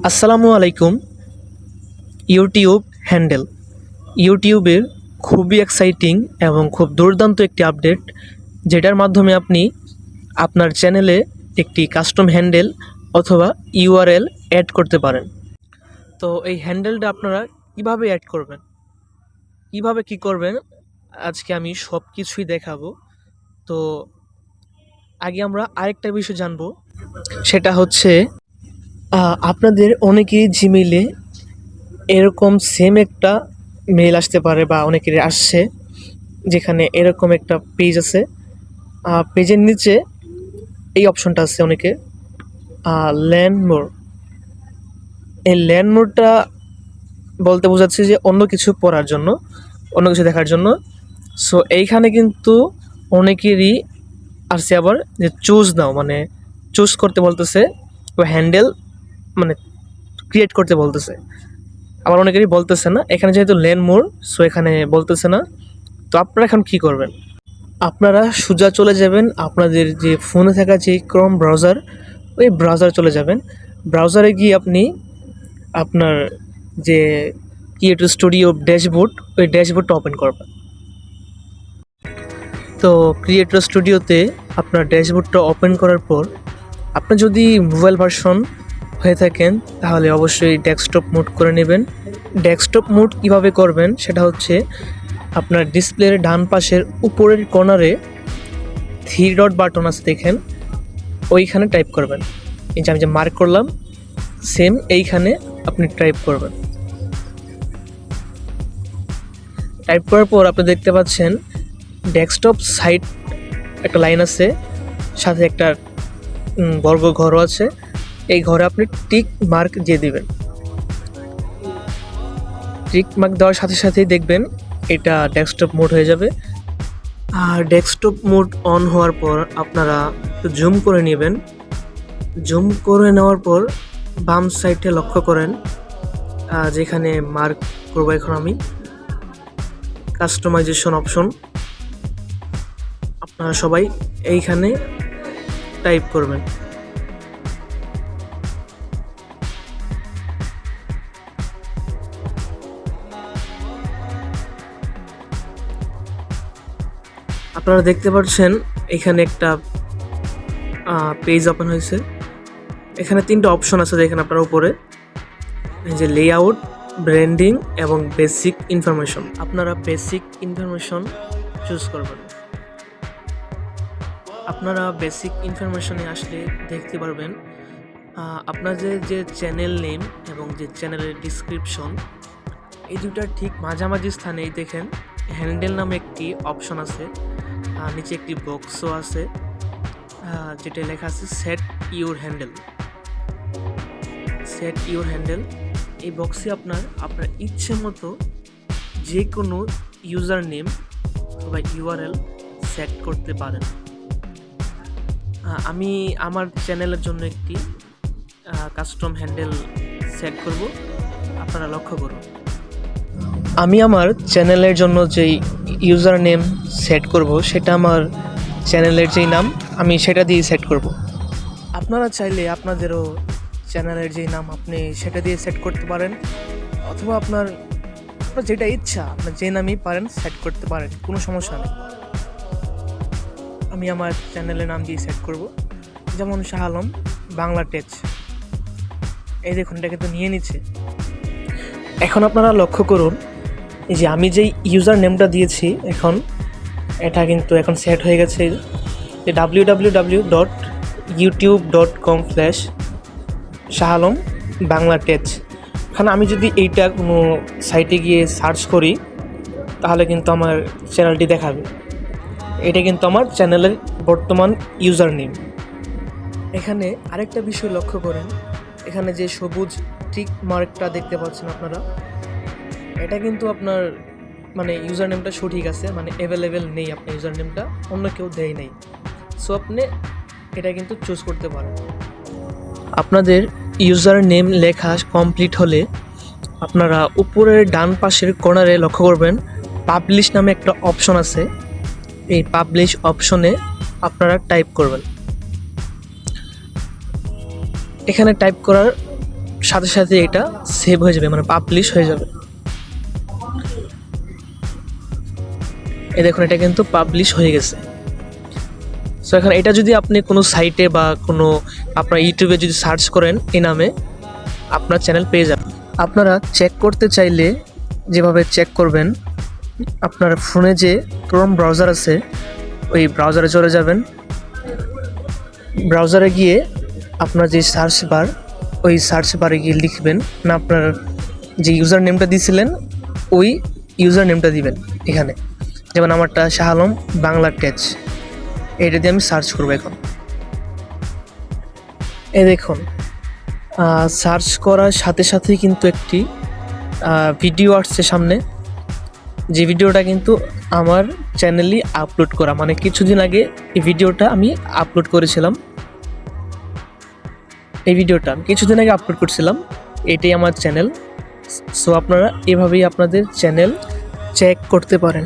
আসসালামু আলাইকুম। YouTube handle ইউটিউবের খুবই এক্সাইটিং এবং খুব দুর্দান্ত একটি আপডেট, যেটার মাধ্যমে আপনি আপনার চ্যানেলে একটি কাস্টম হ্যান্ডেল অথবা ইউআরএল অ্যাড করতে পারেন। তো এই হ্যান্ডেলটা আপনারা কিভাবে অ্যাড করবেন, কিভাবে কি করবেন, আজকে আমি সব কিছুই দেখাবো। তো আগে আমরা আরেকটা বিষয় জানবো, সেটা হচ্ছে আপনাদের অনেকেই জিমেইলে এরকম সেম একটা মেল আসতে পারে বা অনেকেরই আসছে, যেখানে এরকম একটা পেজ আছে। পেজের নিচে এই অপশনটা আছে অনেকে, ল্যান্ড মোর। এই ল্যান্ড মোরটা বলতে বোঝাচ্ছে যে অন্য কিছু পড়ার জন্য, অন্য কিছু দেখার জন্য। সো এইখানে কিন্তু অনেকেরই আসছে আবার যে চুজ নাও, মানে চুজ করতে বলতেছে, হ্যান্ডেল মানে ক্রিয়েট করতে বলতেছে। আবার অনেকেরই বলতেছে না, এখানে যেহেতু লেন মোর, সো এখানে বলতেছে না। তো আপনারা এখন কি করবেন, আপনারা সোজা চলে যাবেন আপনাদের যে ফোনে থাকা যে ক্রোম ব্রাউজার, ওই ব্রাউজার চলে যাবেন। ব্রাউজারে গিয়ে আপনি আপনার যে ক্রিয়েট স্টুডিও ড্যাশবোর্ড, ওই ড্যাশবোর্ডটা ওপেন করবেন। তো ক্রিয়েটর স্টুডিওতে আপনার ড্যাশবোর্ডটা ওপেন করার পর, আপনি যদি মোবাইল ভার্সন হয়ে থাকেন তাহলে অবশ্যই ডেস্কটপ মোড করে নেবেন। ডেস্কটপ মোড কীভাবে করবেন সেটা হচ্ছে, আপনার ডিসপ্লের ডান পাশের উপরের কর্নারে থ্রি ডট বাটন আছে দেখেন, ওইখানে টাইপ করবেন। এই যে আমি যে মার্ক করলাম, সেম এইখানে আপনি টাইপ করবেন। টাইপ করার পর আপনি দেখতে পাচ্ছেন ডেস্কটপ সাইড একটা লাইন আছে, সাথে একটা বর্গ ঘরও আছে। এই ঘরে আপনি টিক মার্ক দিয়ে দিবেন। টিক মার্ক দেওয়ার সাথে সাথেই দেখবেন এটা ডেস্কটপ মোড হয়ে যাবে। আর ডেস্কটপ মোড অন হওয়ার পর আপনারা একটু জুম করে নেবেন। জুম করে নেওয়ার পর বাম সাইডে লক্ষ্য করেন, যেখানে মার্ক করবো এখন আমি, কাস্টমাইজেশন অপশন, আপনারা সবাই এইখানে টাইপ করবেন। আপনারা দেখতে পাচ্ছেন এখানে একটা পেজ ওপেন হয়েছে। এখানে তিনটা অপশন আছে দেখেন আপনারা উপরে, এই যে লেআউট, ব্র্যান্ডিং এবং বেসিক ইনফরমেশন। আপনারা বেসিক ইনফরমেশন চুজ করবেন। আপনারা বেসিক ইনফরমেশনে আসলে দেখতে পারবেন আপনাদের যে চ্যানেল নেম এবং যে চ্যানেলের ডিসক্রিপশন, এই দুটার ঠিক মাঝামাঝি স্থানেই দেখেন হ্যান্ডেল নামে একটি অপশন আছে। নিচে একটি বক্সও আছে, যেটা লেখা আছে set your handle. Set your handle, এই বক্সে আপনার ইচ্ছে মতো যে কোনো ইউজার নেম বা ইউআরএল সেট করতে পারেন। আমি আমার চ্যানেলের জন্য একটি কাস্টম হ্যান্ডেল সেট করব, আপনারা লক্ষ্য করুন। আমি আমার চ্যানেলের জন্য যেই ইউজার নেম সেট করব, সেটা আমার চ্যানেলের যেই নাম আমি সেটা দিয়ে সেট করব। আপনারা চাইলে আপনাদেরও চ্যানেলের যেই নাম আপনি সেটা দিয়ে সেট করতে পারেন, অথবা আপনার যেটা ইচ্ছা আপনার যে নামই পারেন সেট করতে পারেন, কোনো সমস্যা নেই। আমি আমার চ্যানেলের নাম দিয়ে সেট করব, যেমন শাহালম বাংলা টেক। এই দেখুন, এটা কিন্তু নিয়ে নিচ্ছে। এখন আপনারা লক্ষ্য করুন, এই যে আমি যেই ইউজার নেমটা দিয়েছি এখন, এটা কিন্তু এখন সেট হয়ে গেছে, যে www.youtube.com/শাহালম বাংলা টেক। এখানে আমি যদি এইটা কোনো সাইটে গিয়ে সার্চ করি, তাহলে কিন্তু আমার চ্যানেলটি দেখাবে। এটা কিন্তু আমার চ্যানেলের বর্তমান ইউজার নেম। এখানে আরেকটা বিষয় লক্ষ্য করেন, এখানে যে সবুজ টিক মার্কটা দেখতে পাচ্ছেন আপনারা, এটা কিন্তু আপনার মানে ইউজার নেমটা সঠিক আছে, মানে অ্যাভেলেবেল নেই, আপনার ইউজার নেমটা অন্য কেউ দেয় নেই। সো আপনি এটা কিন্তু চুজ করতে পারেন। আপনাদের ইউজার নেম লেখা কমপ্লিট হলে আপনারা উপরের ডান পাশের কর্নারে লক্ষ্য করবেন পাবলিশ নামে একটা অপশন আছে। এই পাবলিশ অপশনে আপনারা টাইপ করবেন। এখানে টাইপ করার সাথে সাথে এটা সেভ হয়ে যাবে, মানে পাবলিশ হয়ে যাবে। এই দেখুন এটা কিন্তু পাবলিশ হয়ে গেছে। সো এখন এটা যদি আপনি কোনো সাইটে বা কোনো আপনার ইউটিউবে যদি সার্চ করেন এই নামে, আপনার চ্যানেল পেয়ে যাবেন। আপনারা চেক করতে চাইলে যেভাবে চেক করবেন, আপনার ফোনে যে ক্রোম ব্রাউজার আছে ওই ব্রাউজারে চলে যাবেন। ব্রাউজারে গিয়ে আপনার যে সার্চ বার, ওই সার্চ বারে গিয়ে লিখবেন না আপনার যে ইউজার নেমটা দিয়েছিলেন ওই ইউজার নেমটা দিবেন এখানে। যেমন আমারটা শাহালম বাংলা টেক, এটা দিয়ে আমি সার্চ করবো। এখন এই দেখুন সার্চ করার সাথে সাথেই কিন্তু একটি ভিডিও আসছে সামনে, যে ভিডিওটা কিন্তু আমার চ্যানেলই আপলোড করা, মানে কিছুদিন আগে এই ভিডিওটা আমি আপলোড করেছিলাম। এই ভিডিওটা আমি কিছুদিন আগে আপলোড করছিলাম, এটাই আমার চ্যানেল। সো আপনারা এভাবেই আপনাদের চ্যানেল চেক করতে পারেন।